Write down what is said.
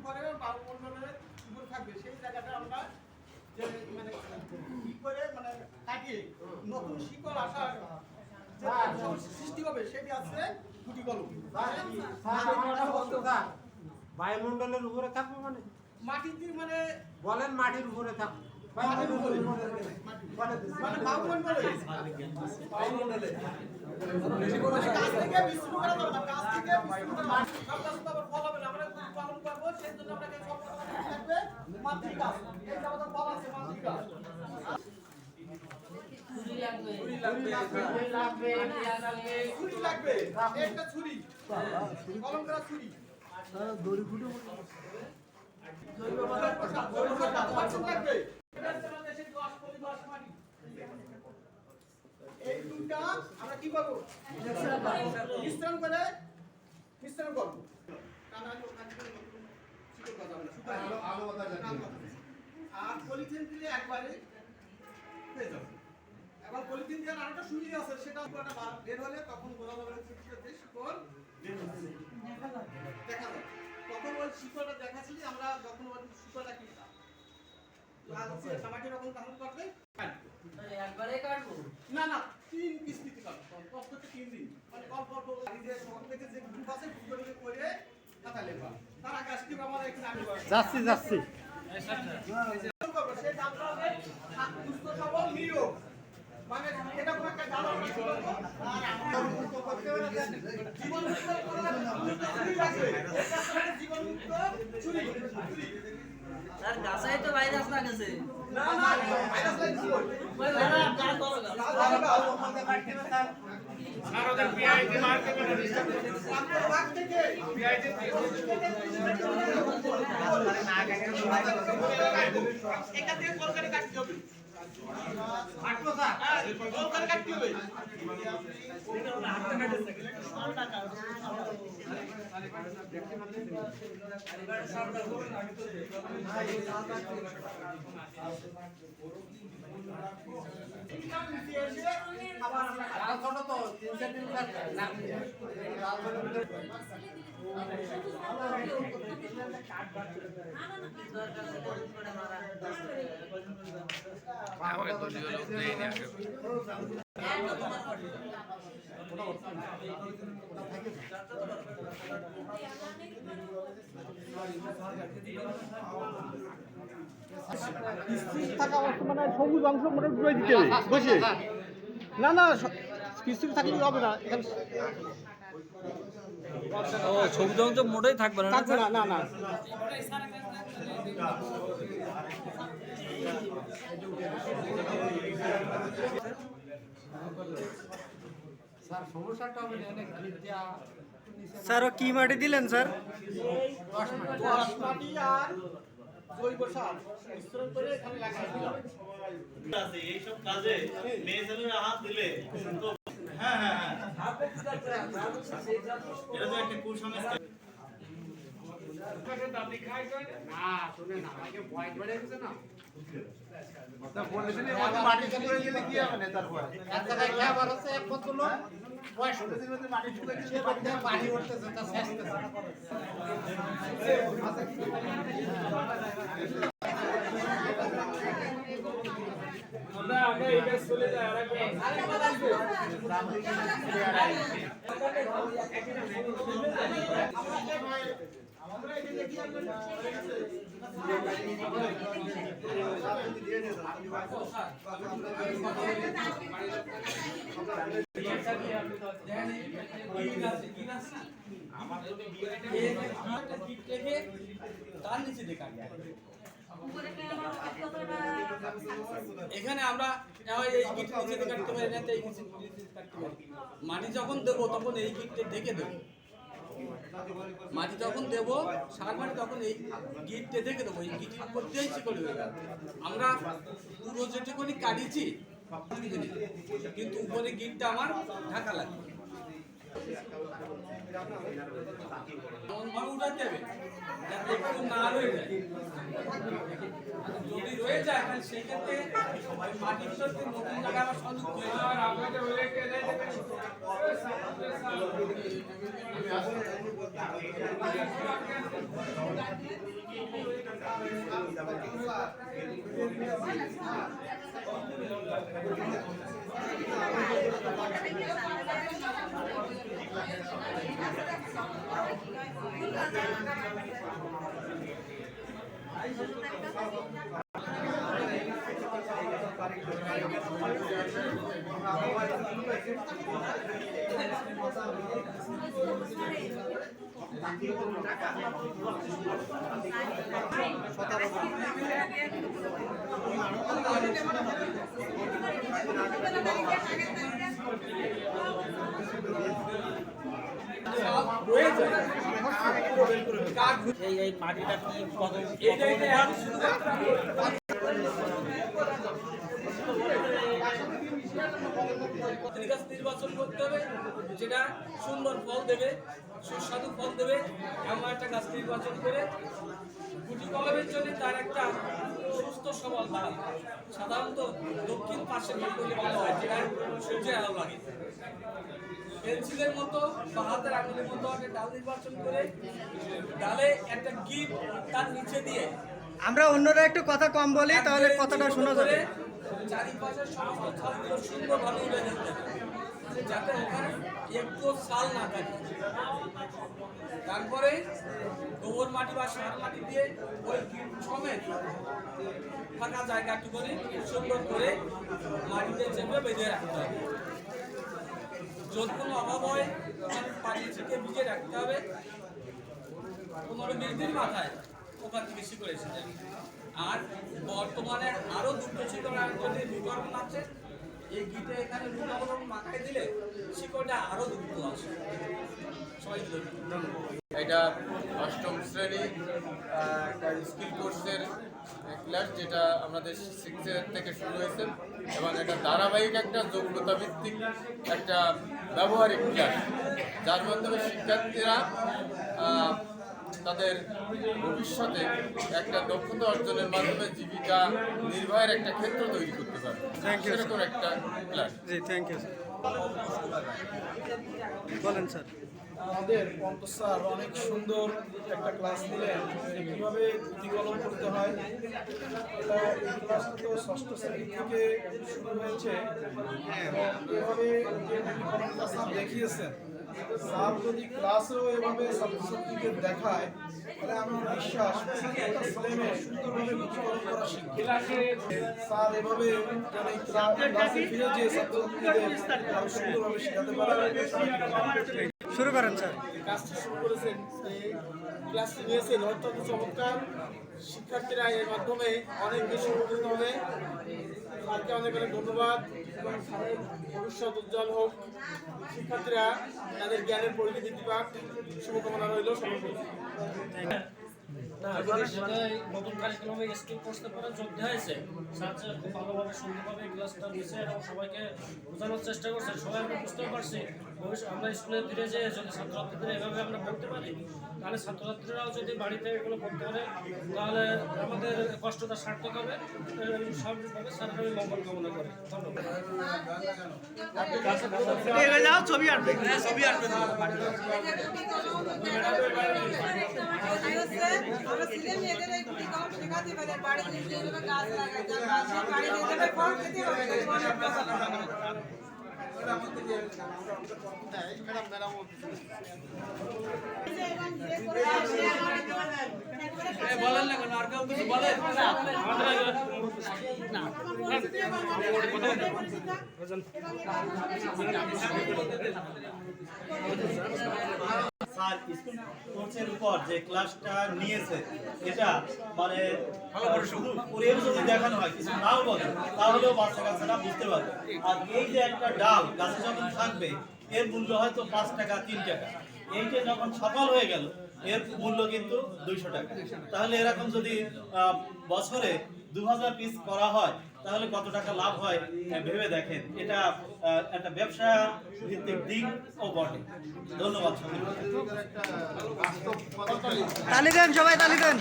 পরে বায়ুমণ্ডলের উপর থাকবে সেই জায়গাটা আমরা যে মানে কি করে মানে কাটিয়ে নতুন শিকড় আসার সৃষ্টি হবে সেটি আছে গুটি কলম। বায়ুমণ্ডলের উপরে থাকবে মানে মাটিতে মানে বলেন মাটির উপরে থাকবে মাটির উপরে মানে বায়ুমণ্ডলে গাছ থেকে বিস্কুট করা দরকার, গাছ থেকে বিস্কুট করা সব গাছ তো আবার ফল হবে না, আমরা পালন করবো সেই জন্য আপনাকে সব থাকবে মাতৃ গাছ। এই যে আমাদের ফল আছে মাতৃ গাছ। ছুরি লাগবে, একটা ছুরি, কলম করা ছুরি। দড়ি ফুটে লাগবে। এই দুটা আমরা কি করবো? মিশ্রণ করবো। আর পলিথিন দিলে একবারে হয়ে যাবে। এখন পলিথিন দিয়ে আরেকটা সুবিধা আছে, সেটা বের হলে তখন বোঝা যাবে শিকড় দেখা যাবে। তখন ওই শিকড়টা দেখাচ্ছি আমরা যখন ওই শিকড়টা কি টমাটো রকম কামড় করবে একবারে কাটবো না না 3 কিস্তিতে কাটবো, প্রত্যেকটা 3 দিন মানে অল্প অল্প দিয়ে সব থেকে যে গ্রুপ আছে গ্রুপে করে কথা লেখা তার আগে আসতে আমরা এখানে আমি যাচ্ছি সেই দামটা হবে সুস্থ সবল নিয়োগ মানে এটা কোনো একটা দাম আমরা করব আর আমরা জীবন মুক্ত করার চুরি আছে এটা জীবন মুক্ত চুরি স্যার গাছাই তো ভাইরাস লাগাছে না না ভাইরাস লাগছে ওই ভাইরাস গাছ বড় গাছ স্যার ওদের পিআইতে মারতে পারে ভাগ থেকে পিআইতে একা থেকে কল করে কাটতে হবে কাটবো স্যার কল করে কাটতে হবে ছোট তো 3 সেন্টিমিটার না আমাকে দলীয় লোক দেয়নি আগে থাকা মানে সবুজ অংশ মানে ডুবে দিতে হবে বসে না না কিস্তি থাকলে হবে না এখানে ও সবুজ অংশ মোটেই থাকবে না থাকবে না না না স্যার সমস্যাটা হবে অনেক গিটটা স্যার কি মাটি দিলেন স্যার? দোআঁশ মাটি আর জৈব সার মিশ্রণ করে এখানে লাগাই দিলাম আছে এই সব কাজে মেয়ে ছেলেরা হাত দিলে তো হ্যাঁ এটা তো একটা কুসংস্কার আপনি খাইছেন না শুনে না আমাকে ভয় ধরে গেছে না মাটি চলে গেলে কি হবে নেতার পরে এক জায়গায় খাবার হচ্ছে এক পত্র লোক বয়স হচ্ছে মাটি চলে গেলে পানি উঠতেছে তা শেষতেছে আমরা এটা চলে যায় আর আমরা এই যে কি করব এখানে আমরা এই গিটটা নিচে কাটতে পারি না এই নিচে কাটতে পারি মাটি যখন দেবো তখন এই গিটটা ঢেকে দেবো মাটি যখন দেবো সার মাটি তখন এই গিটটা ঢেকে দেবো এই গিটের মধ্যেই শিকড় হয়ে যাবে আমরা পুরো যেটুকুনি কাটিয়েছি কিন্তু উপরে গিটটা আমার ঢাকা লাগবে এমনভাবে উঠাতে হবে যাতে একটু না রয়ে যায় যদি রয়ে যায় তাহলে সেই ক্ষেত্রে মাটির সাথে নতুন জায়গা আবার সংযুক্ত হয়ে যাবে আপনাদের হলে কে যায় এই মাটিটা কি কত গাছ নির্বাচন করতে হবে যেটা সুন্দর ফল দেবে, সুস্বাদু ফল দেবে, এমন একটা গাছ নির্বাচন করে গুটি কলমের জন্য তার একটা সুস্থ সবল ডাল, সাধারণত দক্ষিণ পাশের বলে বলা হয় যেটা সূর্যের আলো লাগে, পেন্সিলের মতো বা হাতের আঙুলের মতো একটা ডাল নির্বাচন করে ডালে একটা গিট তার নিচে দিয়ে আমরা অন্যরা একটু কথা কম বলি, তাহলে কথাটা শোনা যাবে। চারিপাশের সমস্ত ছাদগুলো সুন্দরভাবে উড়ে যেতে হবে যাতে ওখানে একটু ছাল না থাকে। তারপরে গোবর মাটি বা সার মাটি দিয়ে ওই গিট সমেত ফাঁকা জায়গাটি করে সুন্দর করে মাটিতে চেপে বেঁধে রাখতে হবে। যদি কোনো অভাব হয় তখন পানি ছিটে ভিজে রাখতে হবে 15-20 দিন মাথায় ওখান থেকে বেশি করেছে। আর বর্তমানে আরো দুটো শিকড় বিকরণ আছে, এই গিটে এখানে লুকাবরণ মাথায় দিলে শিকড়টা আরো দ্রুত আসে। সবাই এটা অষ্টম শ্রেণী একটা স্কিল কোর্সের ক্লাস, যেটা আমাদের 6 থেকে শুরু হয়েছে এবং এটা ধারাবাহিক একটা যোগ্যতা ভিত্তিক একটা ব্যবহারিক ক্লাস, যার মাধ্যমে শিক্ষার্থীরা তাদের ভবিষ্যতে একটা দক্ষতা অর্জনের মাধ্যমে জীবিকা নির্বাহের একটা ক্ষেত্র তৈরি করতে পারে। সেরকম একটা ক্লাস। জি, থ্যাংক ইউ স্যার। বলেন স্যার। আমাদের পঙ্কজ স্যার অনেক সুন্দর একটা ক্লাস নিলেন যে কীভাবে গুটি কলম করতে হয়। এটা এই ক্লাসটা তো ষষ্ঠ শ্রেণী থেকে শুরু হয়েছে এবং এভাবে যে গুটি কলমটা স্যার দেখিয়েছেন, স্যার যদি ক্লাসেও এভাবে ছাত্রছাত্রীদের দেখায় তাহলে আমার বিশ্বাস প্রত্যেকটা ছেলেমেয়ে সুন্দরভাবে গুটি কলম করা শিখবে। স্যার এভাবে যেন এই ক্লাসে ফিরে যে ছাত্রছাত্রীদের আরো সুন্দরভাবে শেখাতে পারে। শুরু করেন স্যার। কাজটি শুরু করেছেন, এই ক্লাসটি নিয়েছেন অত্যন্ত চমৎকার। শিক্ষার্থীরা এর মাধ্যমে অনেক বেশি উপকৃত হবে। স্যারকে অনেক অনেক ধন্যবাদ এবং স্যারের ভবিষ্যৎ উজ্জ্বল হোক। শিক্ষার্থীরা তাদের জ্ঞানের পরিধি বৃদ্ধি পাক, শুভকামনা রইল সকলকে। নতুন কারিকুলামে স্কিল কোর্সের পরে যোগ হয়েছে, স্যার খুব ভালোভাবে সুন্দরভাবে ক্লাসটা দিয়েছে এবং সবাইকে বোঝানোর চেষ্টা করছে। সবাই আমরা বুঝতে পারছি আমরা স্কুলে ফিরে যেয়ে যদি ছাত্রছাত্রীদের এভাবে আমরা পড়তে পারি, তাহলে ছাত্রছাত্রীরাও যদি বাড়িতে এগুলো পড়তে পারে তাহলে আমাদের কষ্টটা সার্থক হবে। সবভাবে স্যারের আমি মঙ্গল কামনা করি। ধন্যবাদ। ছবি আসবে, ছবি আসবে। আমরা ছেলে মেয়েদের এই গুটি কলম শেখাতে পারি, বাড়িতে নিজে এভাবে গাছ লাগাই, যার গাছে বাড়ি নিয়ে যাবে, ফল খেতে হবে, তাহলে অনেক ফসল হবে। বলেন না কেন, আর কেউ কিছু বলেন? স্যার স্কুল কোর্সের উপর যে ক্লাসটা নিয়েছে এটা মানে শুধু পড়িয়ে যদি দেখানো হয়, কিছু নাও বলে, তাহলেও বাচ্চা কাচ্চারা বুঝতে পারবে। আর এই যে একটা ডাল গাছে যখন থাকবে এর মূল্য হয়তো 5 টাকা 3 টাকা, এইটা যখন সফল হয়ে গেল এর মূল্য কিন্তু 200 টাকা। তাহলে এরকম যদি বছরে 2000 পিস করা হয় তাহলে কত টাকা লাভ হয় ভেবে দেখেন। এটা একটা ব্যবসা ভিত্তিক দিক ও বটে। ধন্যবাদ। তালি দেন সবাই, তালি দেন।